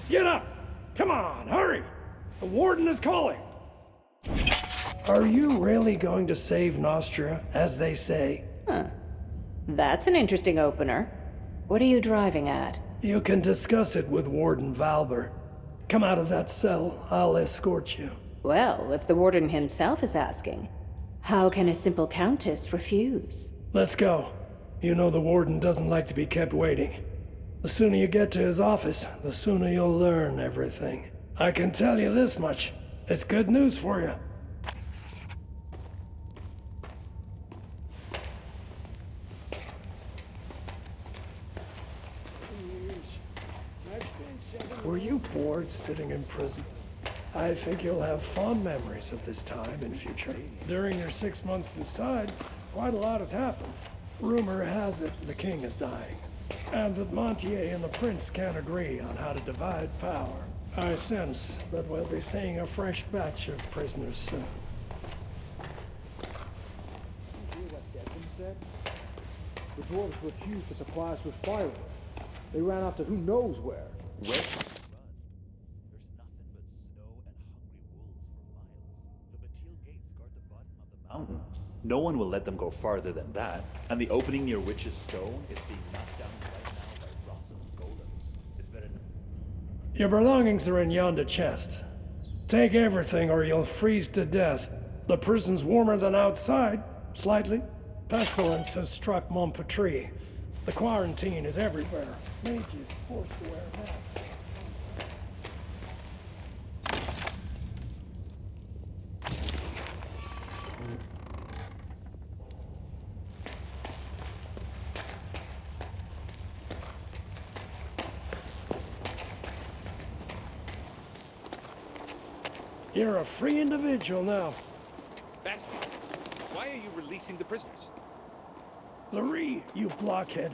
Get up! Come on, hurry! The warden is calling! Are you really going to save Nostria, as they say? That's an interesting opener. What are you driving at? You can discuss it with Warden Valber. Come out of that cell, I'll escort you. Well, if the warden himself is asking, how can a simple countess refuse? Let's go. You know the warden doesn't like to be kept waiting. The sooner you get to his office, the sooner you'll learn everything. I can tell you this much. It's good news for you. Were you bored sitting in prison? I think you'll have fond memories of this time in future. During your 6 months inside, quite a lot has happened. Rumor has it the king is dying, and that Montier and the prince can't agree on how to divide power. I sense that we'll be seeing a fresh batch of prisoners soon. You hear what Decim said? The dwarves refused to supply us with firewood. They ran out to who knows where. Where? There's nothing but snow and hungry wolves for miles. The Batil gates guard the bottom of the mountain. No one will let them go farther than that. And the opening near Witch's Stone is being knocked down right now by Rossum's golems. It's better. Your belongings are in yonder chest. Take everything or you'll freeze to death. The prison's warmer than outside, slightly. Pestilence has struck Montpetrie. The quarantine is everywhere. Mages forced to wear masks. You're a free individual now. Bastard, why are you releasing the prisoners? Larry, you blockhead.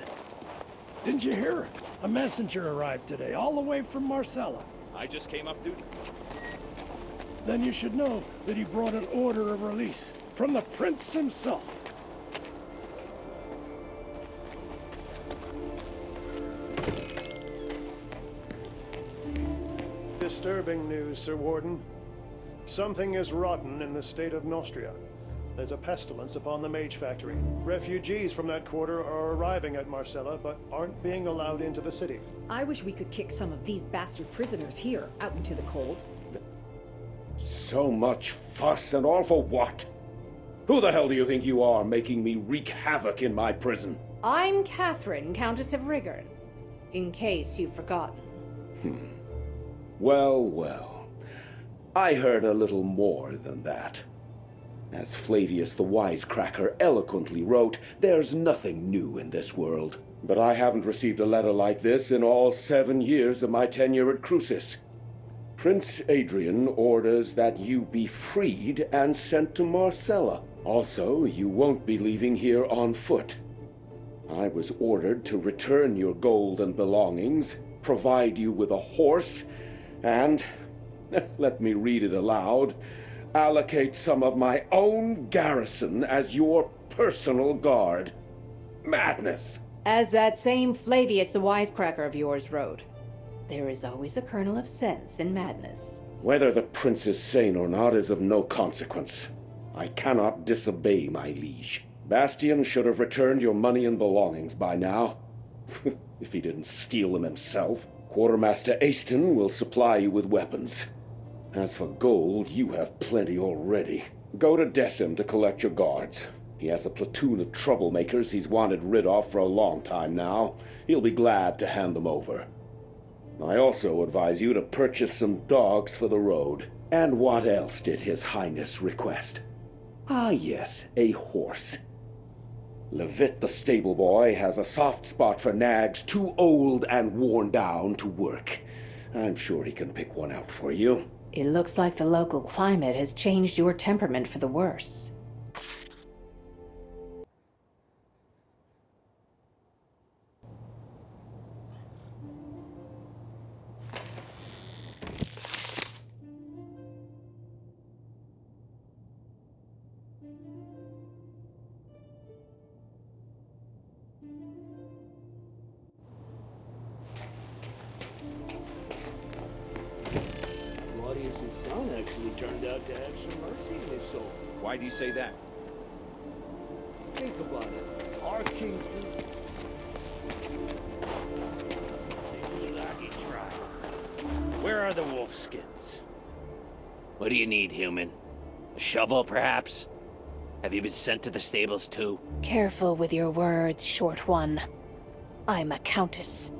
Didn't you hear? A messenger arrived today, all the way from Marcella. I just came off duty. Then you should know that he brought an order of release from the prince himself. Disturbing news, Sir Warden. Something is rotten in the state of Nostria. There's a pestilence upon the mage factory. Refugees from that quarter are arriving at Marcella, but aren't being allowed into the city. I wish we could kick some of these bastard prisoners here out into the cold. So much fuss and all for what? Who the hell do you think you are, making me wreak havoc in my prison? I'm Catherine, Countess of Riggern, in case you've forgotten. Well, well. I heard a little more than that. As Flavius the Wisecracker eloquently wrote, there's nothing new in this world. But I haven't received a letter like this in all 7 years of my tenure at Crucis. Prince Adrian orders that you be freed and sent to Marcella. Also, you won't be leaving here on foot. I was ordered to return your gold and belongings, provide you with a horse, and, let me read it aloud, allocate some of my own garrison as your personal guard. Madness! As that same Flavius the Wisecracker of yours wrote, there is always a kernel of sense in madness. Whether the prince is sane or not is of no consequence. I cannot disobey my liege. Bastian should have returned your money and belongings by now. If he didn't steal them himself. Quartermaster Aston will supply you with weapons. As for gold, you have plenty already. Go to Decim to collect your guards. He has a platoon of troublemakers he's wanted rid of for a long time now. He'll be glad to hand them over. I also advise you to purchase some dogs for the road. And what else did His Highness request? Ah yes, a horse. Levitt the stable boy has a soft spot for nags too old and worn down to work. I'm sure he can pick one out for you. It looks like the local climate has changed your temperament for the worse. actually turned out to have some mercy in his soul. Why do you say that? Think about it. Our king... Lucky try. Where are the wolf skins? What do you need, human? A shovel, perhaps? Have you been sent to the stables, too? Careful with your words, short one. I'm a countess.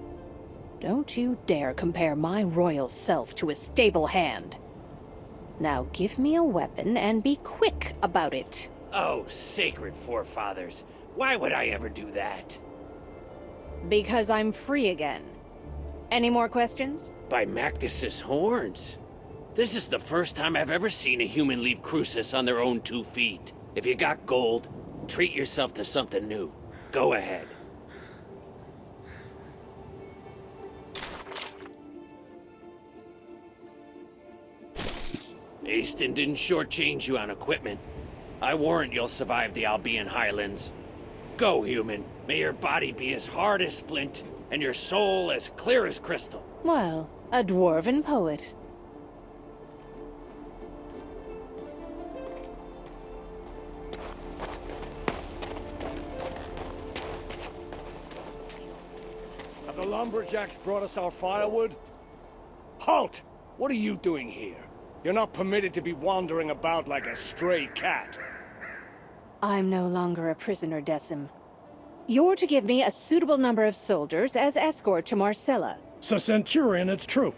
Don't you dare compare my royal self to a stable hand. Now give me a weapon and be quick about it. Oh, sacred forefathers. Why would I ever do that? Because I'm free again. Any more questions? By Mactus's horns. This is the first time I've ever seen a human leave Crucis on their own 2 feet. If you got gold, treat yourself to something new. Go ahead. Easton didn't shortchange you on equipment. I warrant you'll survive the Albion Highlands. Go, human. May your body be as hard as flint, and your soul as clear as crystal. Well, a dwarven poet. Have the lumberjacks brought us our firewood? Halt! What are you doing here? You're not permitted to be wandering about like a stray cat. I'm no longer a prisoner, Decim. You're to give me a suitable number of soldiers as escort to Marcella. So, Centurion, it's true.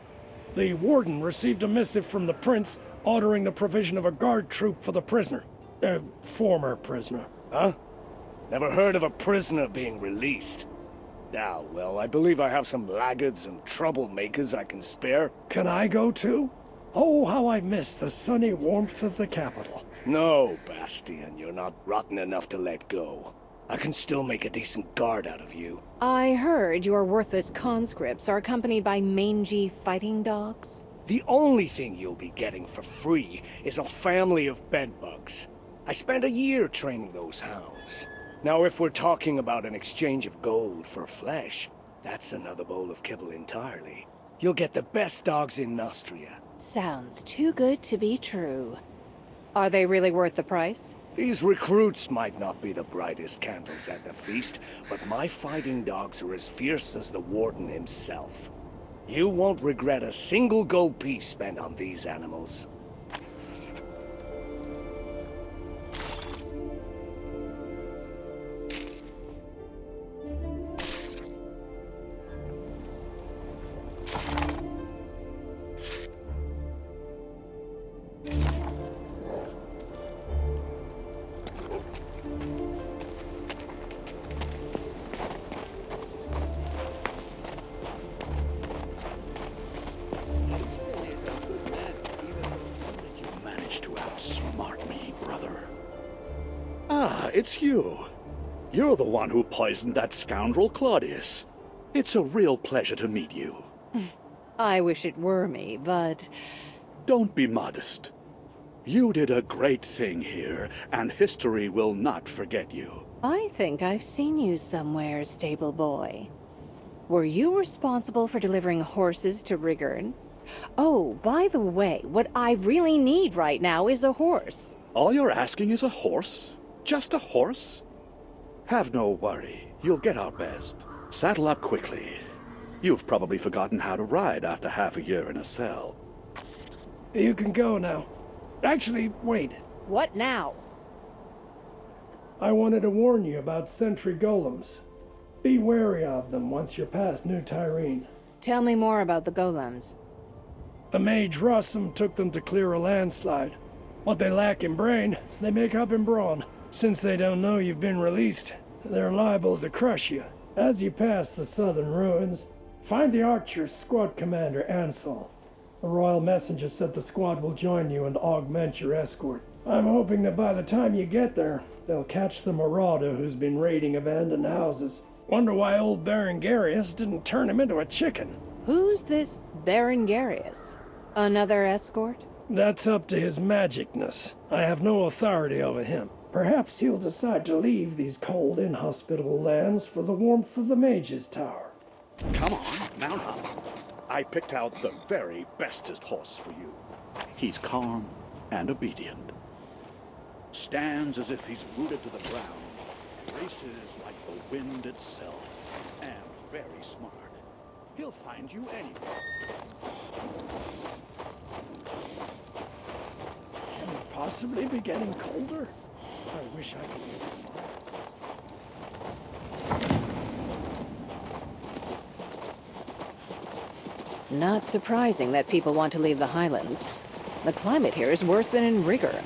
The warden received a missive from the prince ordering the provision of a guard troop for the prisoner. Former prisoner. Huh? Never heard of a prisoner being released. Ah, well, I believe I have some laggards and troublemakers I can spare. Can I go too? Oh, how I miss the sunny warmth of the capital. No, Bastian, you're not rotten enough to let go. I can still make a decent guard out of you. I heard your worthless conscripts are accompanied by mangy fighting dogs. The only thing you'll be getting for free is a family of bedbugs. I spent a year training those hounds. Now, if we're talking about an exchange of gold for flesh, that's another bowl of kibble entirely. You'll get the best dogs in Nostria. Sounds too good to be true. Are they really worth the price? These recruits might not be the brightest candles at the feast, but my fighting dogs are as fierce as the warden himself. You won't regret a single gold piece spent on these animals. Smart me, brother. Ah, it's you. You're the one who poisoned that scoundrel Claudius. It's a real pleasure to meet you. I wish it were me, but... Don't be modest. You did a great thing here, and history will not forget you. I think I've seen you somewhere, stable boy. Were you responsible for delivering horses to Rigurd? Oh, by the way, what I really need right now is a horse. All you're asking is a horse? Just a horse? Have no worry. You'll get our best. Saddle up quickly. You've probably forgotten how to ride after half a year in a cell. You can go now. Actually, wait. What now? I wanted to warn you about sentry golems. Be wary of them once you're past New Tyrene. Tell me more about the golems. The mage Rossum took them to clear a landslide. What they lack in brain, they make up in brawn. Since they don't know you've been released, they're liable to crush you. As you pass the southern ruins, find the archer's squad commander, Ansel. The royal messenger said the squad will join you and augment your escort. I'm hoping that by the time you get there, they'll catch the marauder who's been raiding abandoned houses. Wonder why old Baron Garius didn't turn him into a chicken. Who's this Baron Garius? Another escort? That's up to his magicness. I have no authority over him. Perhaps he'll decide to leave these cold, inhospitable lands for the warmth of the Mage's Tower. Come on, mount up. I picked out the very bestest horse for you. He's calm and obedient. Stands as if he's rooted to the ground. Races like the wind itself. And very smart. He'll find you anywhere. Can it possibly be getting colder? I wish I could make a fire. Not surprising that people want to leave the highlands. The climate here is worse than in Rigor.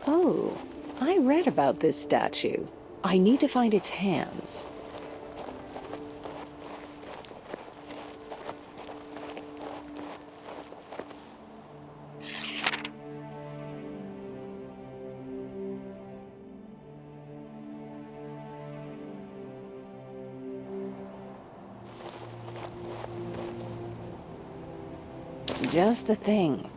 Oh, I read about this statue. I need to find its hands. Just the thing.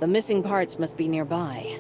The missing parts must be nearby.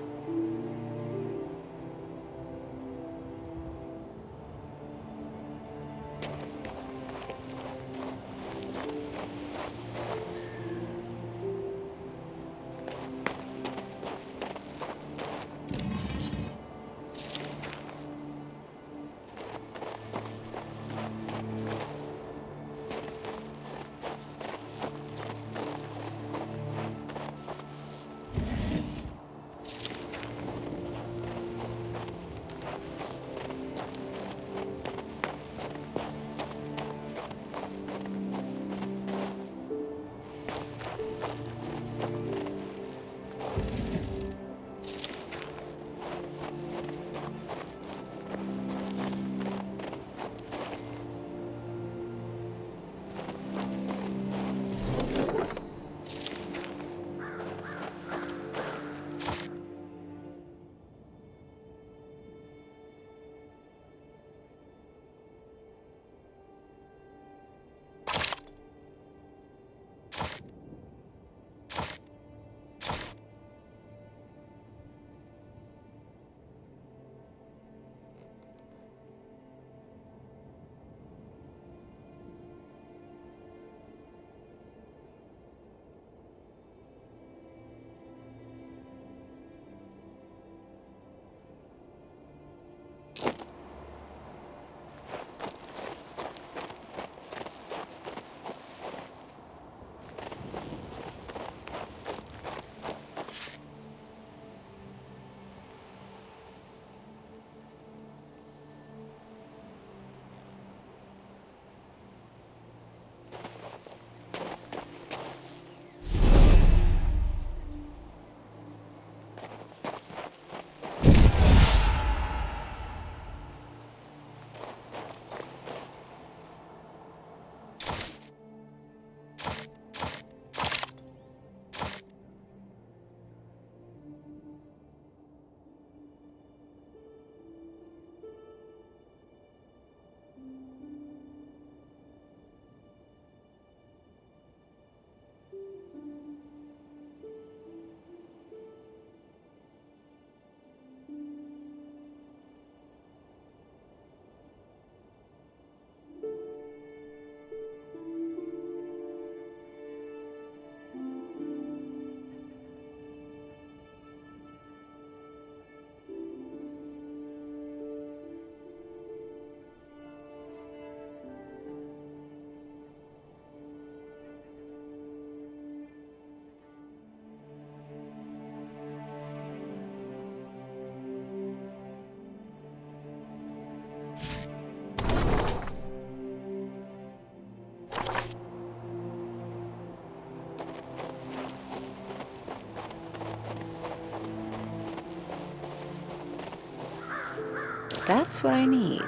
That's what I need.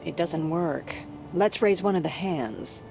It doesn't work. Let's raise one of the hands.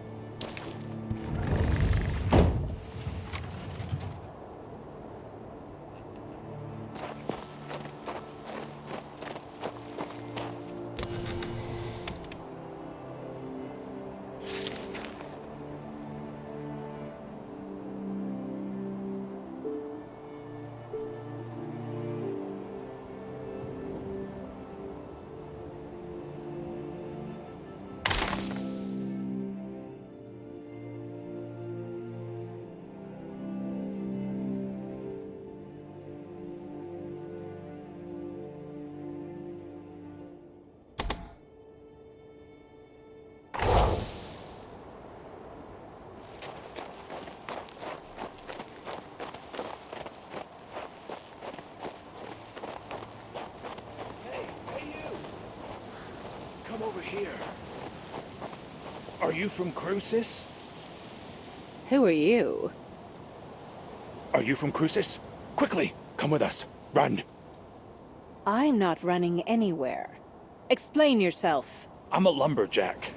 Come over here. Are you from Crucis? Who are you? Are you from Crucis? Quickly, come with us. Run. I'm not running anywhere. Explain yourself. I'm a lumberjack.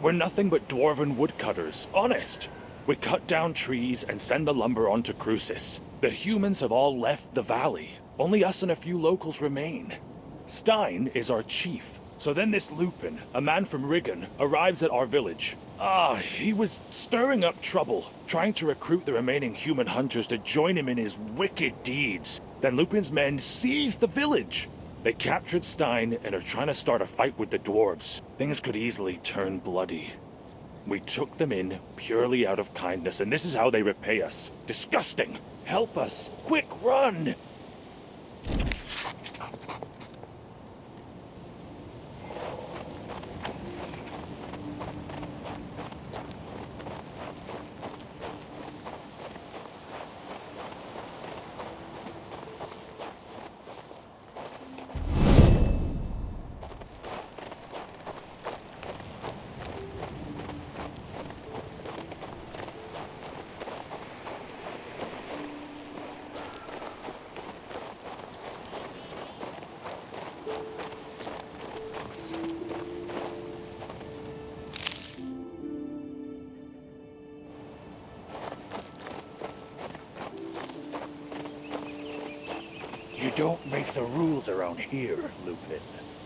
We're nothing but dwarven woodcutters, honest. We cut down trees and send the lumber onto Crucis. The humans have all left the valley. Only us and a few locals remain. Stein is our chief. So then this Lupin, a man from Riggin, arrives at our village. He was stirring up trouble, trying to recruit the remaining human hunters to join him in his wicked deeds. Then Lupin's men seized the village. They captured Stein and are trying to start a fight with the dwarves. Things could easily turn bloody. We took them in purely out of kindness, and this is how they repay us. Disgusting! Help us! Quick, run! You don't make the rules around here, Lupin.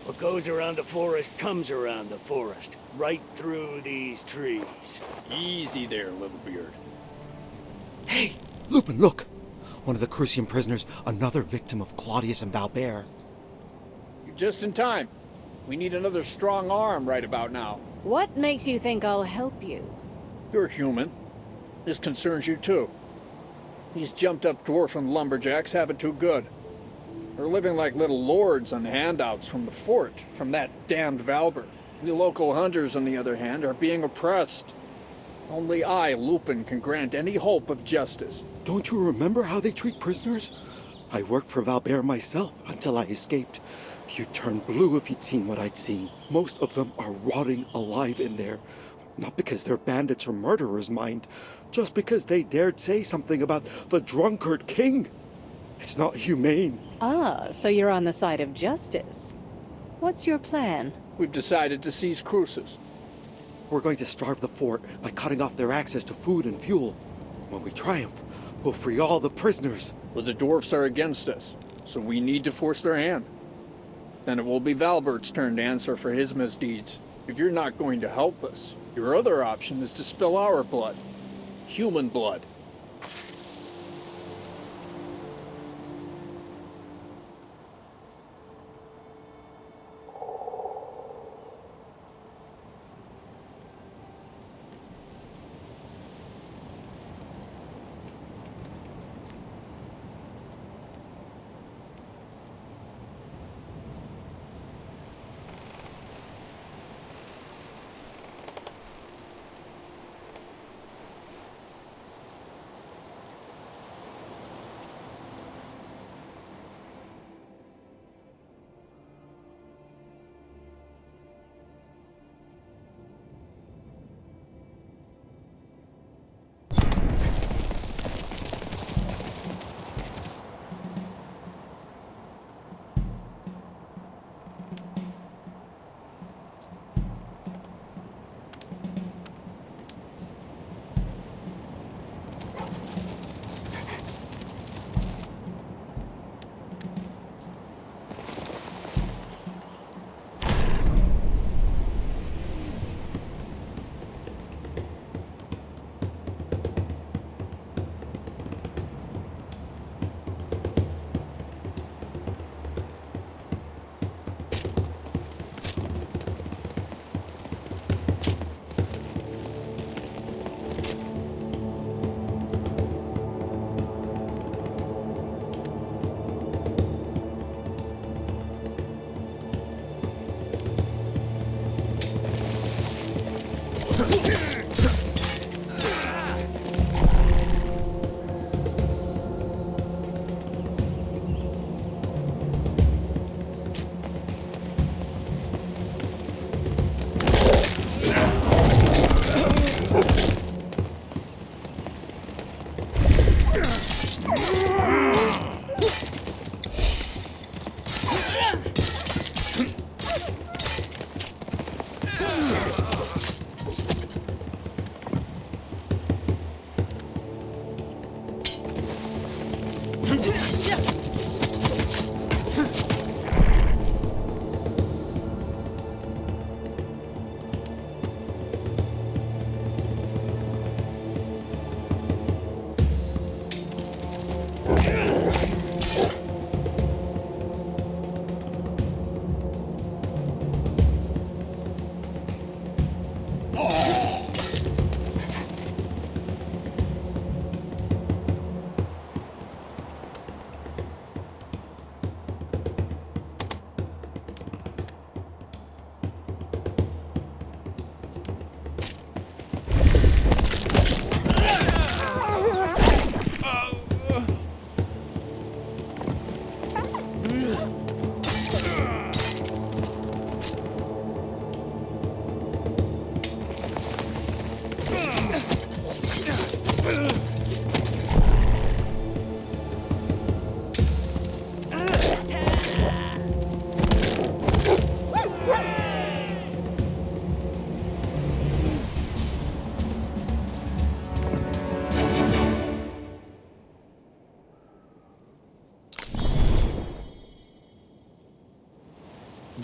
What goes around the forest comes around the forest. Right through these trees. Easy there, little beard. Hey, Lupin, look! One of the Crucian prisoners, another victim of Claudius and Valbert. You're just in time. We need another strong arm right about now. What makes you think I'll help you? You're human. This concerns you too. These jumped-up dwarfen lumberjacks have it too good. They're living like little lords on handouts from the fort, from that damned Valbert. We local hunters, on the other hand, are being oppressed. Only I, Lupin, can grant any hope of justice. Don't you remember how they treat prisoners? I worked for Valbert myself until I escaped. You'd turn blue if you'd seen what I'd seen. Most of them are rotting alive in there. Not because they're bandits or murderers, mind. Just because they dared say something about the drunkard king. It's not humane. So you're on the side of justice. What's your plan? We've decided to seize Crucis. We're going to starve the fort by cutting off their access to food and fuel. When we triumph, we'll free all the prisoners. But the dwarfs are against us, so we need to force their hand. Then it will be Valbert's turn to answer for his misdeeds. If you're not going to help us, your other option is to spill our blood. Human blood.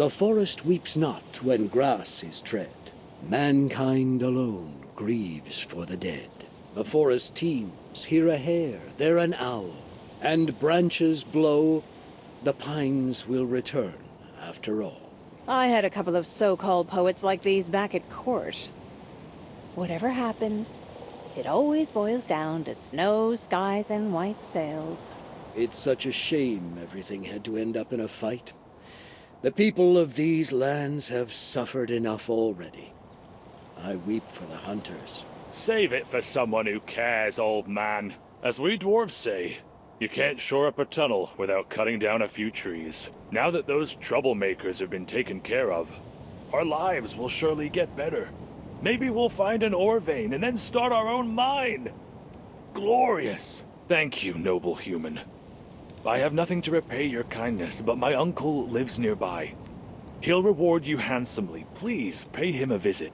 The forest weeps not when grass is tread. Mankind alone grieves for the dead. The forest teems, here a hare, there an owl, and branches blow, the pines will return after all. I had a couple of so-called poets like these back at court. Whatever happens, it always boils down to snow, skies, and white sails. It's such a shame everything had to end up in a fight. The people of these lands have suffered enough already. I weep for the hunters. Save it for someone who cares, old man. As we dwarves say, you can't shore up a tunnel without cutting down a few trees. Now that those troublemakers have been taken care of, our lives will surely get better. Maybe we'll find an ore vein and then start our own mine. Glorious. Thank you, noble human. I have nothing to repay your kindness, but my uncle lives nearby. He'll reward you handsomely. Please pay him a visit.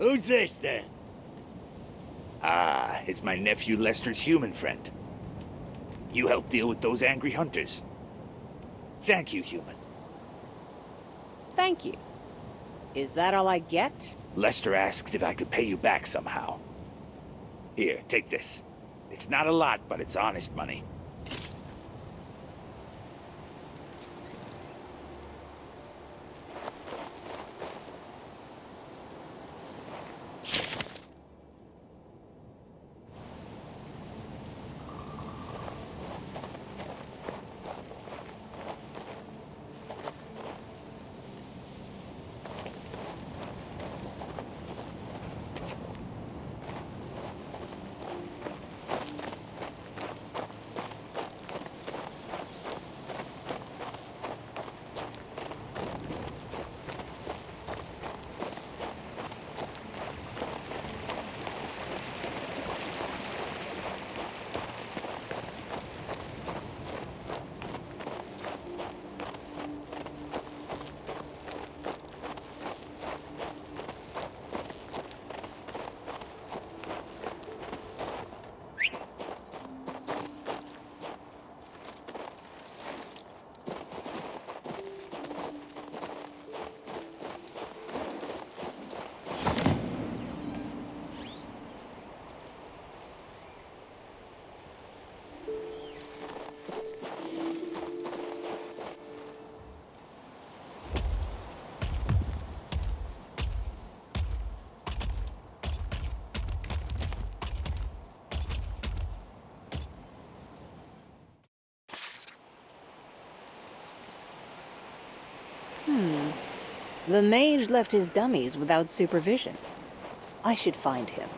Who's this, then? Ah, it's my nephew Lester's human friend. You helped deal with those angry hunters. Thank you, human. Thank you. Is that all I get? Lester asked if I could pay you back somehow. Here, take this. It's not a lot, but it's honest money. The mage left his dummies without supervision. I should find him.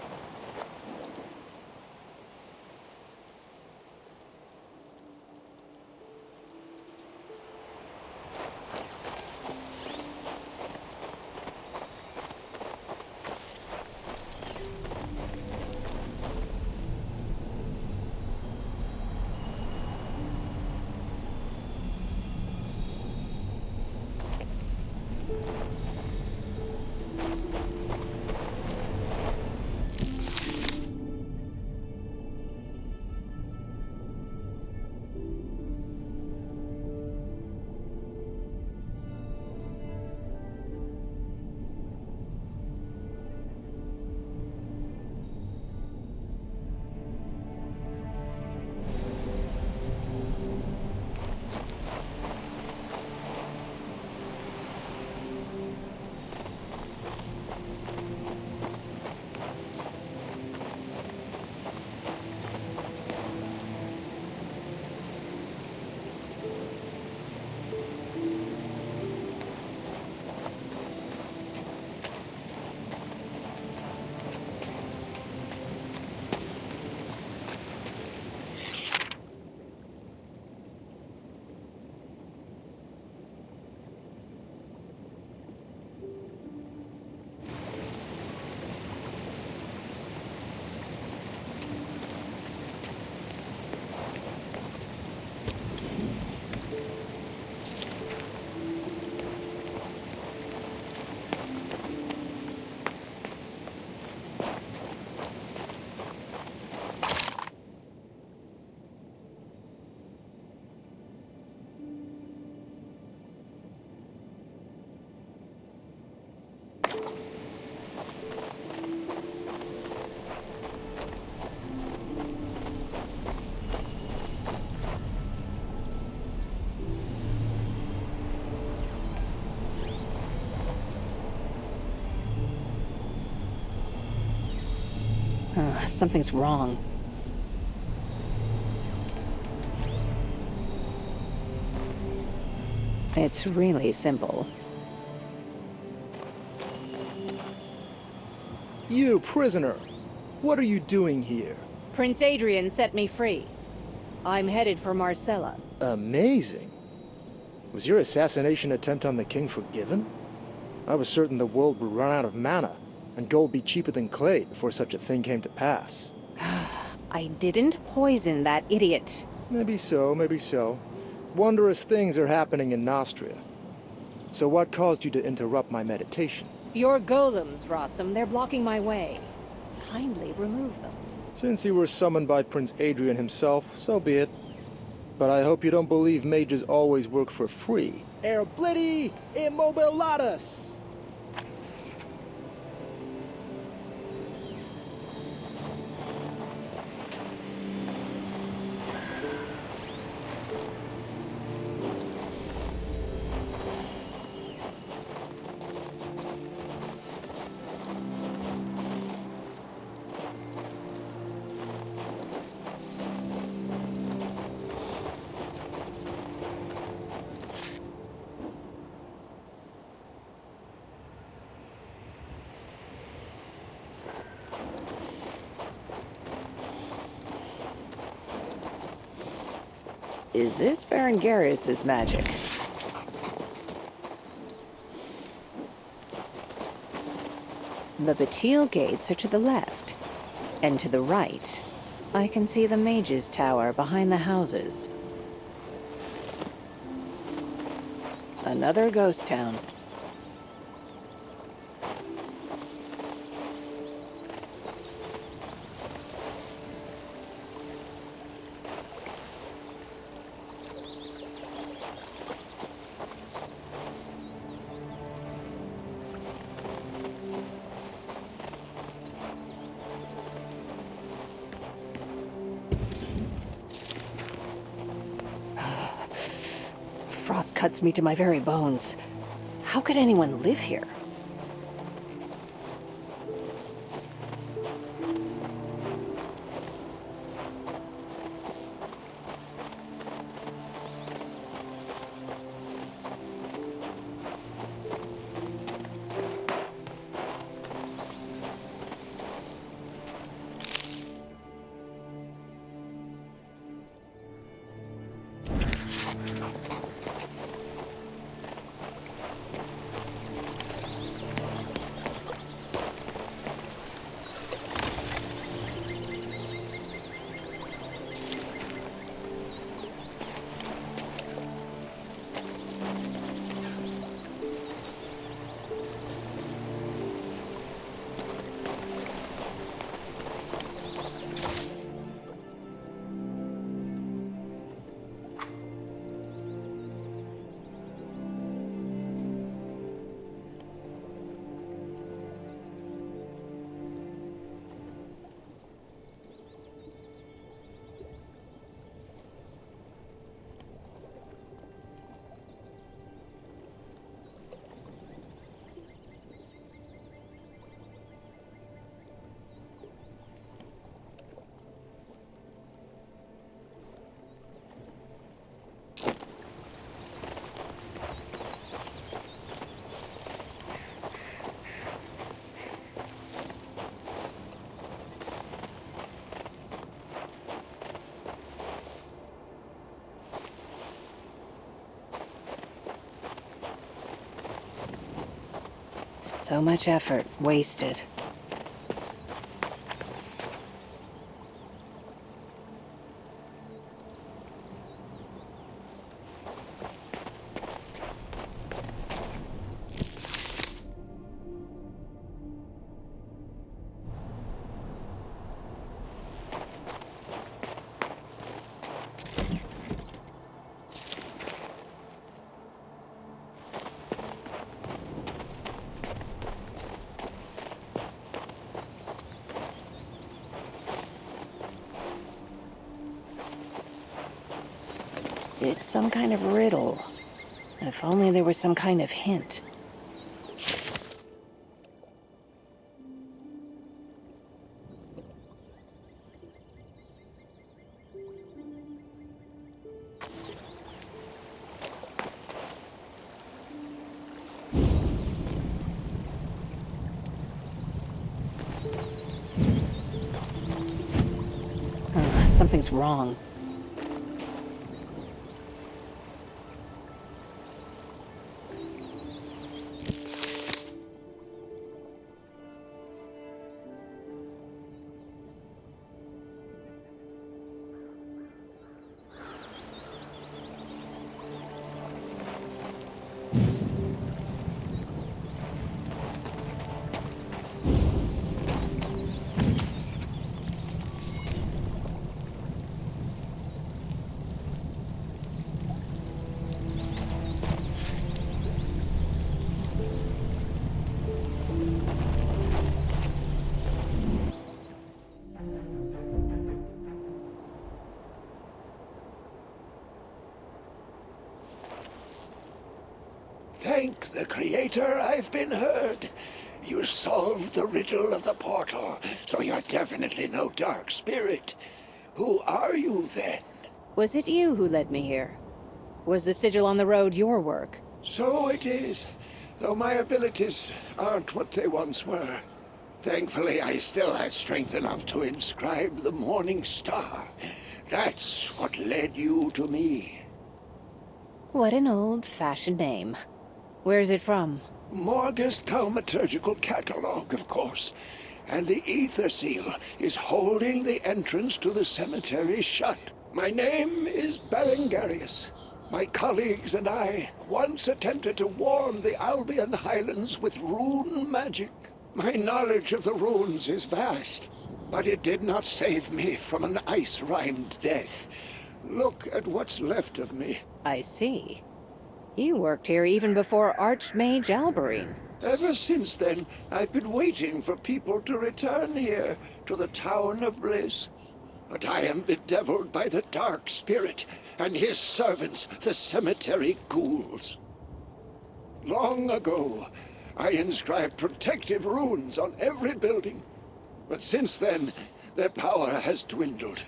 Something's wrong. It's really simple. You, prisoner! What are you doing here? Prince Adrian set me free. I'm headed for Marcella. Amazing. Was your assassination attempt on the king forgiven? I was certain the world would run out of mana, and gold be cheaper than clay before such a thing came to pass. I didn't poison that idiot. Maybe so, maybe so. Wondrous things are happening in Nostria. So what caused you to interrupt my meditation? Your golems, Rossum, they're blocking my way. kindly remove them. Since you were summoned by Prince Adrian himself, so be it. But I hope you don't believe mages always work for free. Erblidi immobilatus! Is this Berengarius' magic? The Batil gates are to the left, and to the right, I can see the mage's tower behind the houses. Another ghost town. Frost cuts me to my very bones. How could anyone live here? So much effort wasted. It's some kind of riddle. If only there was some kind of hint. Something's wrong. the Creator, I've been heard. You solved the riddle of the portal, so you're definitely no dark spirit. Who are you, then? Was it you who led me here? Was the sigil on the road your work? So it is, though my abilities aren't what they once were. Thankfully, I still had strength enough to inscribe the Morning Star. That's what led you to me. What an old-fashioned name. Where's it from? Morgus Thaumaturgical Catalog, of course. And the Ether Seal is holding the entrance to the cemetery shut. My name is Berengarius. My colleagues and I once attempted to warm the Albion Highlands with rune magic. My knowledge of the runes is vast, but it did not save me from an ice-rimed death. Look at what's left of me. I see. You worked here even before Archmage Alberine. Ever since then, I've been waiting for people to return here, to the town of Bliss. But I am bedeviled by the Dark Spirit and his servants, the cemetery ghouls. Long ago, I inscribed protective runes on every building. But since then, their power has dwindled.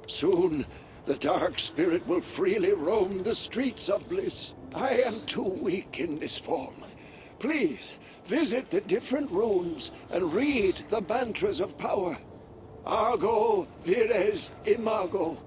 Soon, the Dark Spirit will freely roam the streets of Bliss. I am too weak in this form. Please, visit the different runes and read the mantras of power. Argo vires imago.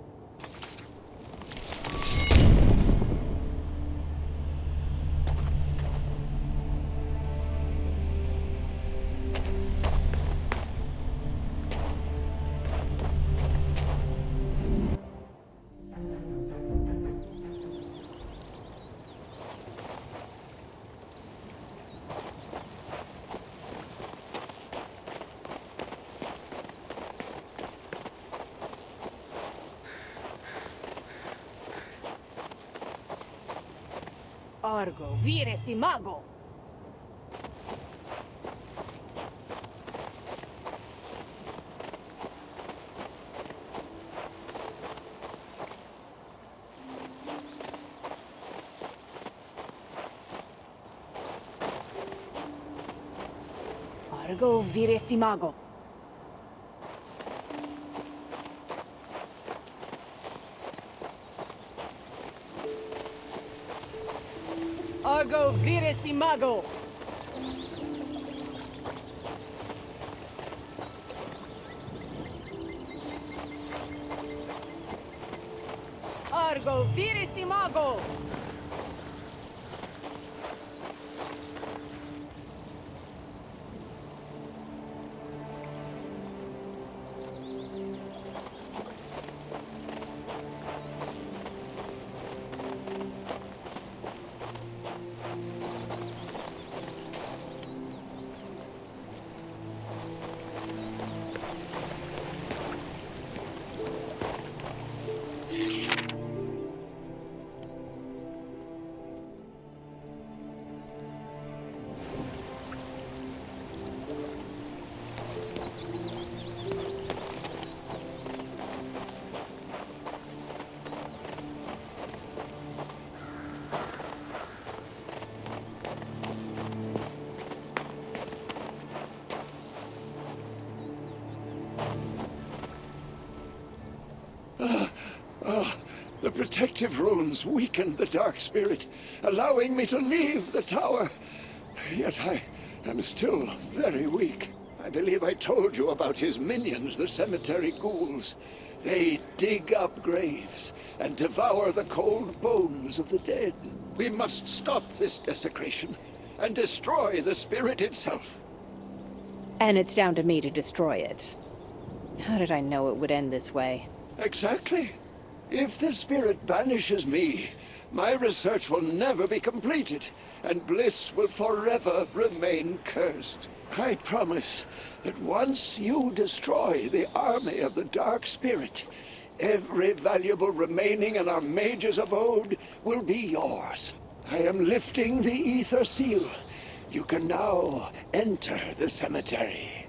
Argo vires imago. Argo vires imago. Argo vires imago. Argo vires imago. The protective runes weakened the Dark Spirit, allowing me to leave the tower. Yet I am still very weak. I believe I told you about his minions, the cemetery ghouls. They dig up graves and devour the cold bones of the dead. We must stop this desecration and destroy the spirit itself. And it's down to me to destroy it. How did I know it would end this way? Exactly. If the spirit banishes me, my research will never be completed, and Bliss will forever remain cursed. I promise that once you destroy the army of the Dark Spirit, every valuable remaining in our mage's abode will be yours. I am lifting the Ether Seal. You can now enter the cemetery.